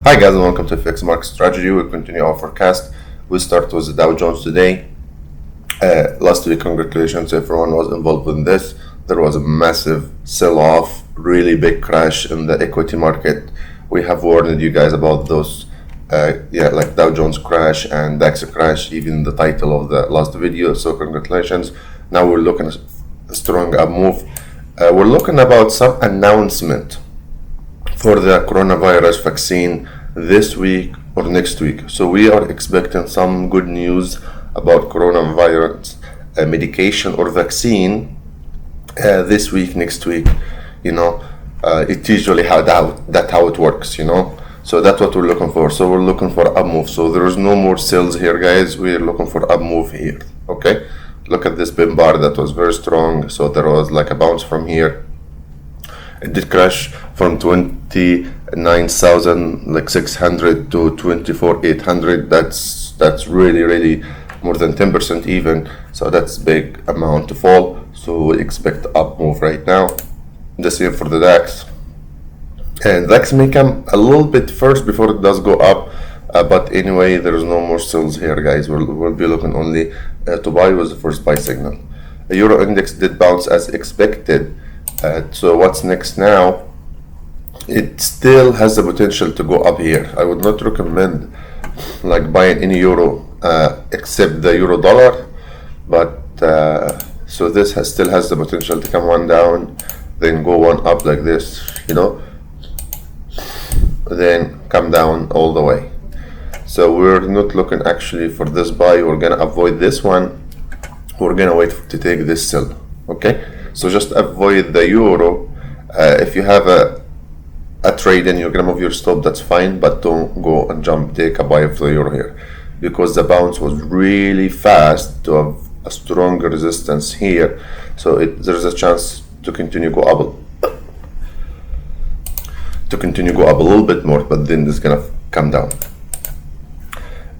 Hi guys and welcome to FX Market Strategy. We continue our forecast. We start with the Dow Jones today. Last week, congratulations, everyone was involved in this. There was a massive sell-off, really big crash in the equity market. We have warned you guys about those, like Dow Jones crash and DAX crash, even the title of the last video. So congratulations. Now we're looking at a strong up move. We're looking about some announcement for the coronavirus vaccine this week or next week. So we are expecting some good news about coronavirus medication or vaccine this week, next week. It usually how it works, So that's what we're looking for. So we're looking for up move. So there is no more sales here, guys. We're looking for up move here. Okay, look at this pin bar that was very strong. So there was like a bounce from here. It did crash from 29,600 to 24,800. That's really more than 10% even. So that's big amount to fall. So we expect up move right now. The same for the DAX. And DAX may come a little bit first before it does go up. But anyway, there is no more sales here, guys. We'll be looking only to buy with the first buy signal. The Euro index did bounce as expected. So what's next now? It still has the potential to go up here. I would not recommend like buying any euro except the euro dollar, but so this still has the potential to come one down, then go one up like this, then come down all the way. So we're not looking actually for this buy. We're gonna avoid this one. We're gonna wait to take this sell. Okay, so just avoid the euro. If you have a trade and you're gonna move your stop, that's fine, but don't go and take a buy of the euro here, because the bounce was really fast to have a stronger resistance here. So there's a chance to continue go up a little bit more, but then it's gonna come down.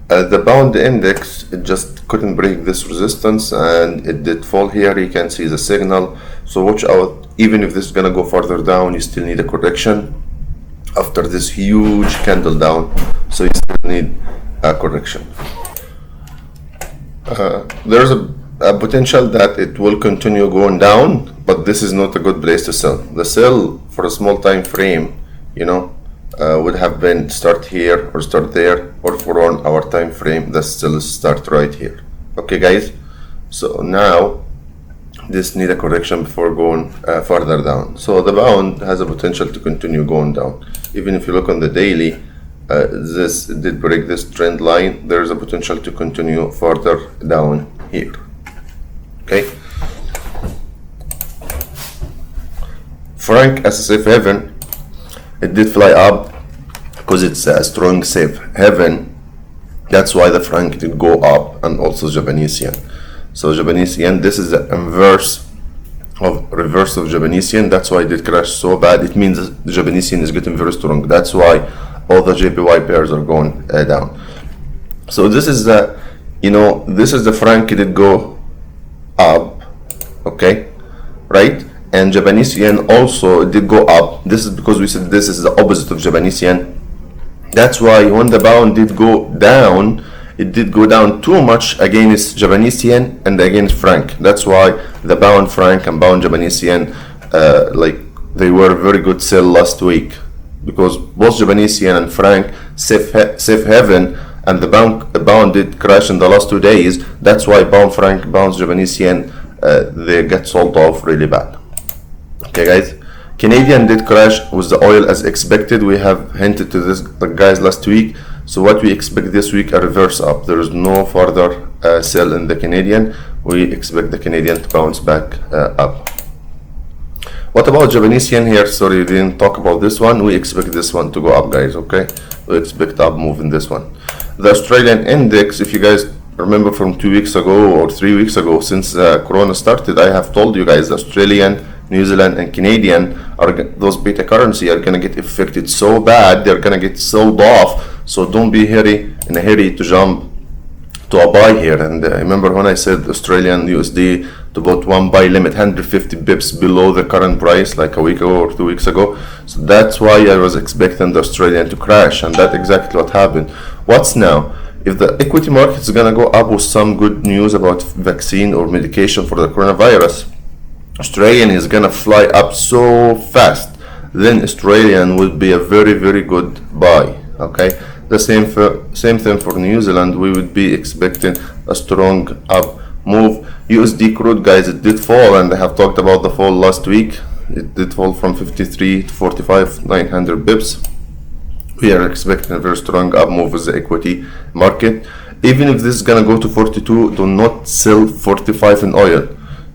The pound index, it just couldn't break this resistance and it did fall here. You can see the signal, so watch out. Even if this is gonna go further down, you still need a correction after this huge candle down, so you still need a correction. There's a potential that it will continue going down, but this is not a good place to sell. The sell for a small time frame, would have been start here or start there, or for 1 hour time frame, that still start right here. Okay, guys, so now this need a correction before going further down. So the pound has a potential to continue going down. Even if you look on the daily, this did break this trend line. There is a potential to continue further down here. Okay, franc as a safe haven, it did fly up because it's a strong safe haven. That's why the franc did go up, and also Japanese yen. So Japanese yen, this is the reverse of Japanese yen. That's why it did crash so bad. It means the Japanese yen is getting very strong. That's why all the JPY pairs are going down. So this is the, this is the franc. It did go up, okay, right? And Japanese yen also did go up. This is because we said this is the opposite of Japanese yen. That's why when the pound did go down, it did go down too much against Japanese yen and against franc. That's why the pound franc and pound Japanese yen, they were very good sell last week, because both Japanese yen and franc safe haven, and the pound did crash in the last 2 days. That's why pound franc, pound Japanese yen, they get sold off really bad. Okay, guys, Canadian did crash with the oil as expected. We have hinted to this, guys, last week. So what we expect this week, a reverse up. There is no further sell in the Canadian. We expect the Canadian to bounce back up. What about Japanese yen here? Sorry, we didn't talk about this one. We expect this one to go up, guys. Okay, we expect up move in this one. The Australian index, if you guys remember from 2 weeks ago or 3 weeks ago, since Corona started, I have told you guys Australian, New Zealand and Canadian are those beta currency are gonna get affected so bad, they're gonna get sold off. So don't be in a hurry to jump to a buy here. And remember when I said Australian USD to put one buy limit 150 bips below the current price like a week ago or 2 weeks ago. So that's why I was expecting the Australian to crash, and that's exactly what happened. What's now? If the equity market is gonna go up with some good news about vaccine or medication for the coronavirus, Australian is gonna fly up so fast, then Australian will be a very, very good buy. Okay, the same thing for New Zealand. We would be expecting a strong up move. USD crude, guys, it did fall, and I have talked about the fall last week. It did fall from 53 to 45, 900 bips. We are expecting a very strong up move with the equity market. Even if this is gonna go to 42, do not sell 45 in oil.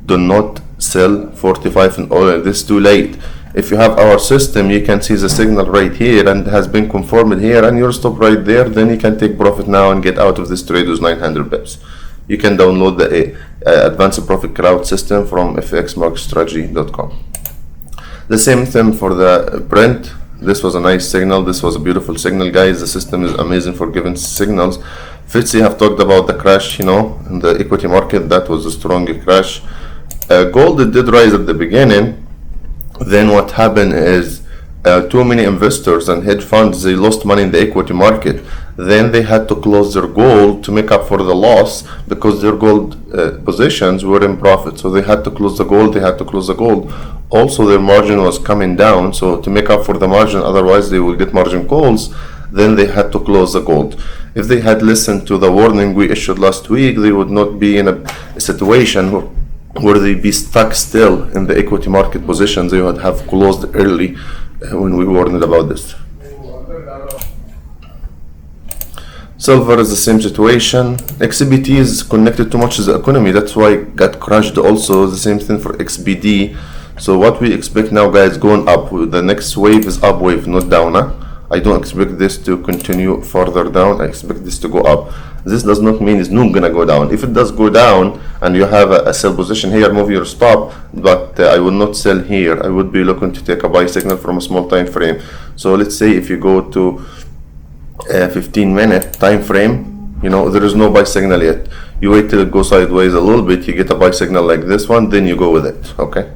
Do not sell 45 in oil. This is too late. If you have our system, you can see the signal right here and has been confirmed here, and your stop right there. Then you can take profit now and get out of this trade with 900 pips. You can download the advanced profit crowd system from fxmarketstrategy.com. The same thing for the Brent. This was a nice signal. This was a beautiful signal, guys. The system is amazing for giving signals. FTSE have talked about the crash, in the equity market. That was a strong crash. Gold, it did rise at the beginning. Then what happened is too many investors and hedge funds, they lost money in the equity market. Then they had to close their gold to make up for the loss, because their gold positions were in profit. So they had to close the gold. Also, their margin was coming down. So to make up for the margin, otherwise they will get margin calls. Then they had to close the gold. If they had listened to the warning we issued last week, they would not be in a situation where they be stuck still in the equity market positions. They would have closed early when we warned about this. Silver is the same situation. XBT is connected too much to the economy. That's why it got crashed also. The same thing for XBD. So what we expect now, guys, going up. The next wave is up wave, not down. I don't expect this to continue further down. I expect this to go up. This does not mean it's not gonna go down. If it does go down and you have a sell position here, move your stop, but I will not sell here. I would be looking to take a buy signal from a small time frame. So let's say if you go to 15-minute time frame, there is no buy signal yet. You wait till it goes sideways a little bit, you get a buy signal like this one, then you go with it. Okay.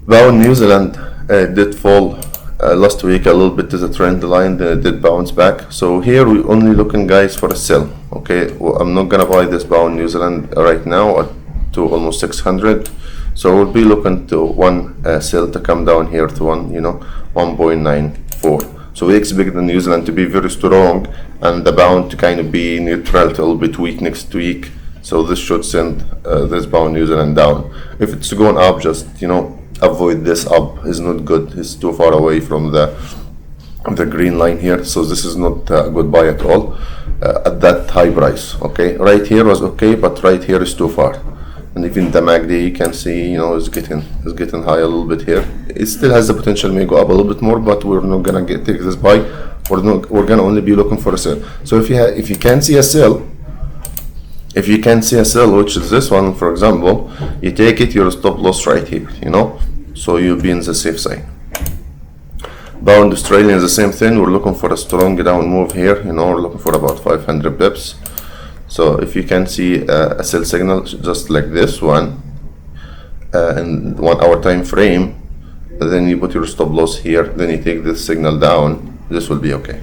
Pound New Zealand did fall last week a little bit to the trend line, then it did bounce back. So here we're only looking, guys, for a sell. Okay, well, I'm not gonna buy this pound New Zealand right now to almost 600. So we'll be looking to one sell to come down here to 1.94. So we expect the New Zealand to be very strong and the pound to kind of be neutral to a little bit weak next week. So this should send this pound New Zealand down. If it's going up, just avoid this up. Is not good. It's too far away from the green line here, so this is not a good buy at all at that high price. Okay, right here was okay, but right here is too far. And even the MACD, you can see, is getting high a little bit here. It still has the potential may go up a little bit more, but we're not gonna take this buy. We're gonna only be looking for a sell. So if you can see a sell, which is this one, for example, you take it, your stop loss right here, so you'll be in the safe side. Pound Australian is the same thing. We're looking for a strong down move here, we're looking for about 500 pips. So if you can see a sell signal just like this one in 1 hour time frame, then you put your stop loss here, then you take this signal down, this will be okay.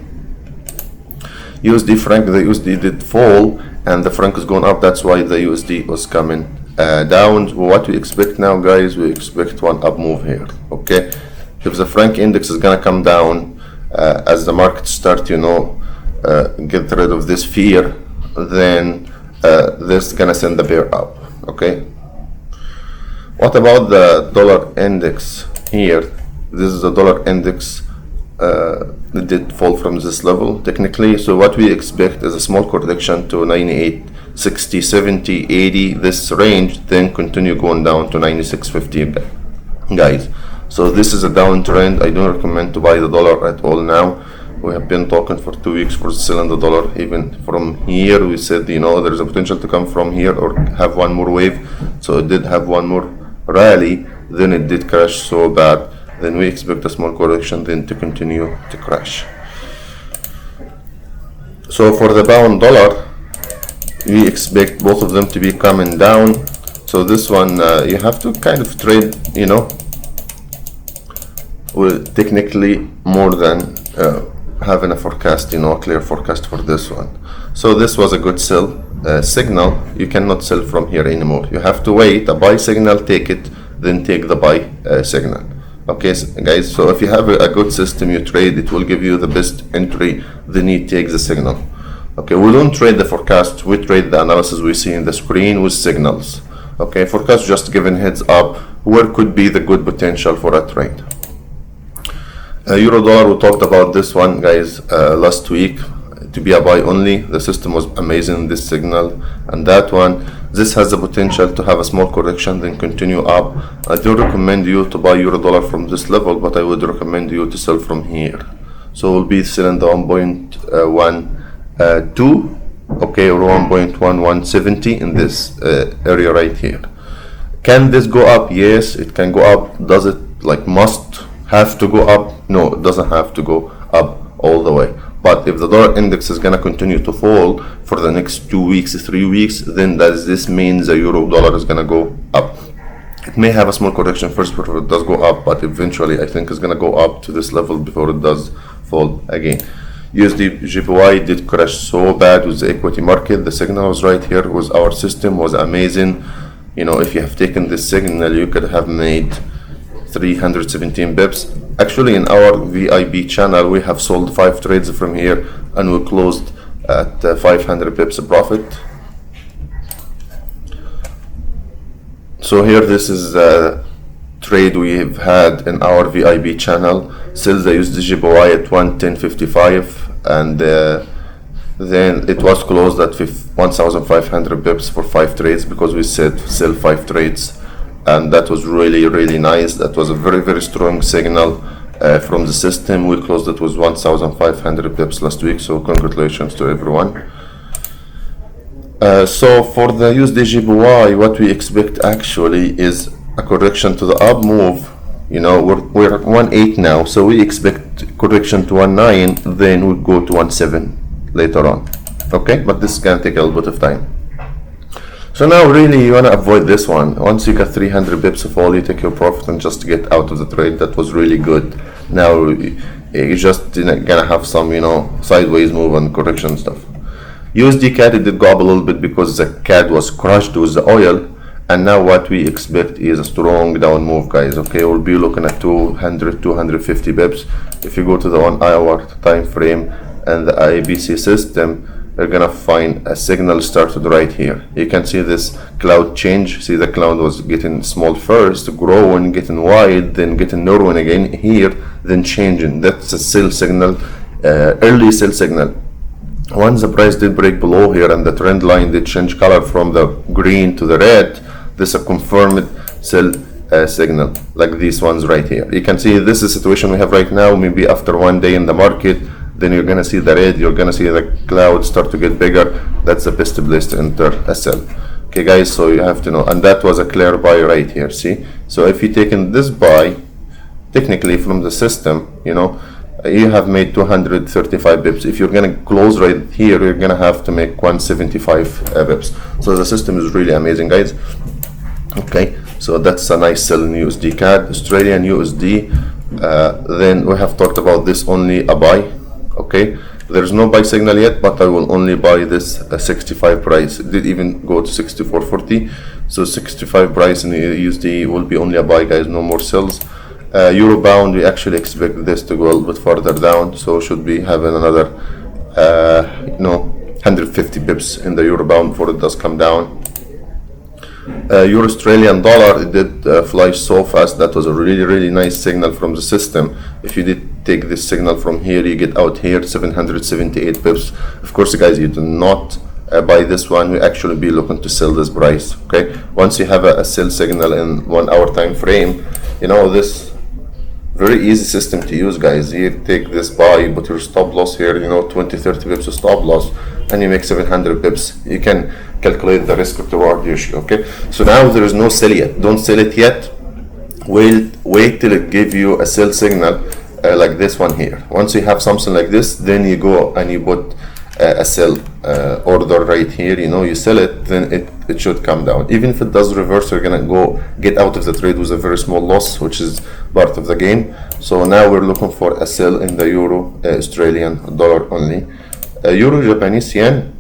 USD franc, the USD did fall and the franc is going up. That's why the USD was coming down. What we expect now, guys, we expect one up move here. Okay, if the franc index is gonna come down as the market start get rid of this fear, then this is gonna send the bear up. Okay, what about the dollar index here? This is the dollar index. It did fall from this level technically, so what we expect is a small correction to 98, 60, 70, 80, this range, then continue going down to 96.50, guys. So this is a downtrend. I don't recommend to buy the dollar at all now. We have been talking for 2 weeks for selling the dollar. Even from here we said there is a potential to come from here or have one more wave. So it did have one more rally, then it did crash so bad. Then we expect a small correction, then to continue to crash. So for the pound dollar, we expect both of them to be coming down. So this one you have to kind of trade, you know, with technically more than having a forecast, you know, a clear forecast for this one. So this was a good sell signal. You cannot sell from here anymore. You have to wait a buy signal, take it, then take the buy signal. Okay, so guys, so if you have a good system you trade, it will give you the best entry, then you take the signal. Okay, we don't trade the forecast, we trade the analysis we see in the screen with signals. Okay, forecast just giving heads up where could be the good potential for a trade. Euro dollar, we talked about this one, guys, last week, to be a buy only. The system was amazing, this signal and that one. This has the potential to have a small correction, then continue up. I don't recommend you to buy euro dollar from this level, but I would recommend you to sell from here. So we'll be selling the 1.12, okay, or 1.1170 in this area right here. Can this go up? Yes, it can go up. Does it like must have to go up? No, it doesn't have to go up all the way. But if the dollar index is gonna continue to fall for the next 2 weeks, 3 weeks, then this means the euro dollar is gonna go up. It may have a small correction first before it does go up, but eventually I think it's gonna go up to this level before it does fall again. USD JPY did crash so bad with the equity market. The signal was right here, was our system, was amazing. You know, if you have taken this signal, you could have made 317 bips. Actually, in our VIP channel, we have sold 5 trades from here and we closed at 500 bips profit. So here, this is a trade we have had in our VIP channel. Sells the USD JPY at 110.55 and then it was closed at 1,500 bips for 5 trades because we said sell 5 trades. And that was really nice. That was a very strong signal from the system. We closed it with 1,500 pips last week, so congratulations to everyone. So for the USD JPY, what we expect actually is a correction to the up move. You know, we're at 1.8 now, so we expect correction to 1.9, then we go to 1.7 later on. Okay, but this is gonna take a little bit of time. So now really you want to avoid this one. Once you got 300 bips of fall, you take your profit and just get out of the trade. That was really good. Now you just gonna have some, you know, sideways move and correction stuff. USD CAD, it did go up a little bit because the CAD was crushed with the oil, and now what we expect is a strong down move, guys. Okay, we'll be looking at 200-250 bips. If you go to the 1 hour time frame and the APC system, you're gonna find a signal started right here. You can see this cloud change. See, the cloud was getting small first, growing, getting wide, then getting narrowing again here, then changing. That's a sell signal, early sell signal. Once the price did break below here and the trend line did change color from the green to the red, this is a confirmed sell signal, like these ones right here. You can see this is the situation we have right now. Maybe after 1 day in the market, then you're gonna see the red, you're gonna see the cloud start to get bigger. That's the best place to enter a sell. Okay guys, so you have to know, and that was a clear buy right here, see? So if you taken this buy, technically from the system, you know, you have made 235 bips. If you're gonna close right here, you're gonna have to make 175 bips. So the system is really amazing, guys. Okay, so that's a nice sell in USD CAD. Australian USD, then we have talked about this only a buy. Okay, there's no buy signal yet, but I will only buy this 65 price. It did even go to 64.40, so 65 price in the USD will be only a buy, guys, no more sells. Euro bound, we actually expect this to go a little bit further down, so should be having another 150 pips in the euro bound before it does come down. Euro Australian dollar, it did fly so fast. That was a really nice signal from the system. If you did take this signal from here, you get out here 778 pips. Of course, guys, you do not buy this one. We actually be looking to sell this price. Okay, once you have a sell signal in 1 hour time frame, you know, this very easy system to use, guys. You take this buy, put your stop loss here, you know, 20-30 pips of stop loss, and you make 700 pips. You can calculate the risk to reward ratio. Okay, so now there is no sell yet. Don't sell it yet. Wait till it give you a sell signal like this one here. Once you have something like this, then you go and you put a sell order right here, you know, you sell it, then it should come down. Even if it does reverse, you're gonna go get out of the trade with a very small loss, which is part of the game. So now we're looking for a sell in the euro, Australian dollar only. Euro Japanese yen,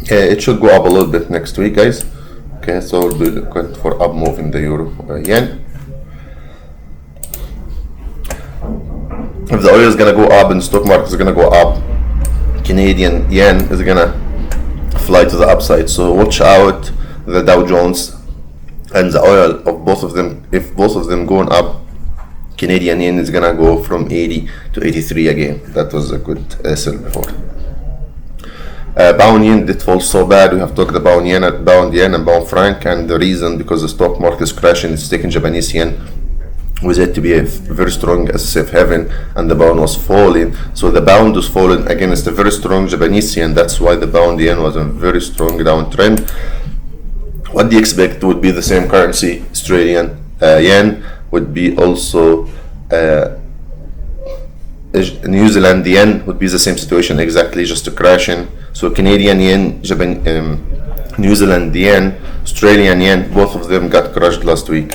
it should go up a little bit next week, guys. Okay, so we'll be looking for up move in the euro yen. If the oil is gonna go up and stock market is gonna go up, Canadian yen is gonna fly to the upside. So watch out the Dow Jones and the oil of both of them. If both of them going up, Canadian yen is gonna go from 80 to 83 again. That was a good sell before. Pound yen did fall so bad. We have talked about yen and pound franc, and the reason because the stock market is crashing, it's taking Japanese yen was it to be a very strong as safe haven, and the pound was falling. So the pound was falling against a very strong Japanese yen. That's why the pound yen was a very strong downtrend. What do you expect would be the same currency? Australian yen would be also New Zealand yen would be the same situation exactly, just a crashing. So Canadian yen, New Zealand yen, Australian yen, both of them got crushed last week.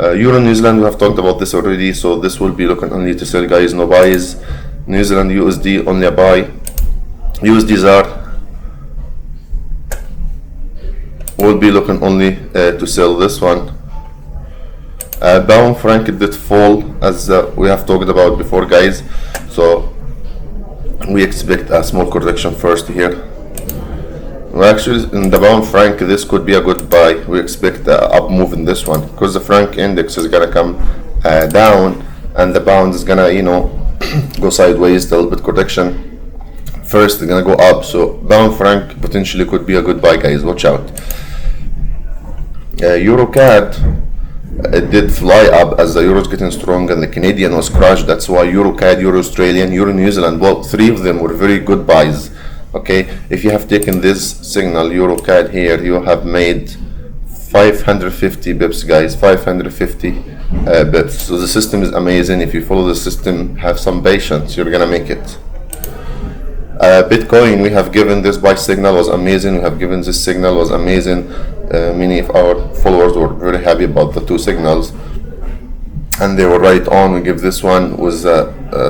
Euro New Zealand, we have talked about this already, so this will be looking only to sell, guys, no buys. New Zealand USD only a buy. USD ZAR will be looking only to sell this one. Pound franc did fall as we have talked about before, guys, so we expect a small correction first here. Well, actually, in the pound franc, this could be a good buy. We expect an up move in this one because the franc index is gonna come down, and the pound is gonna, you know, go sideways. A little bit correction. First, they're gonna go up. So pound franc potentially could be a good buy, guys. Watch out. Euro CAD, it did fly up as the euro is getting strong and the Canadian was crushed. That's why Euro CAD, Euro Australian, Euro New Zealand, well, three of them were very good buys. Okay, if you have taken this signal Euro CAD here, you have made 550 bips, guys, 550 bips. So the system is amazing. If you follow the system, have some patience, you're gonna make it. Bitcoin, we have given this buy signal was amazing. We have given this signal was amazing. Many of our followers were very happy about the two signals, and they were right on. We give this one was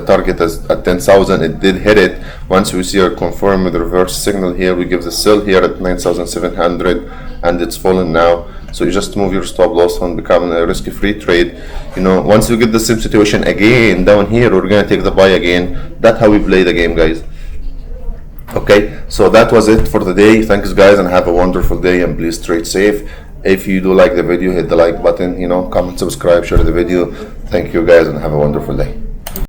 target at 10,000. It did hit it. Once we see our confirm with the reverse signal here, we give the sell here at 9,700, and it's fallen now. So you just move your stop loss and become a risk-free trade. You know, once we get the same situation again down here, we're gonna take the buy again. That's how we play the game, guys. Okay, so that was it for the day. Thanks, guys, and have a wonderful day, and please trade safe. If you do like the video, hit the like button, you know, comment, subscribe, share the video. Thank you, guys, and have a wonderful day.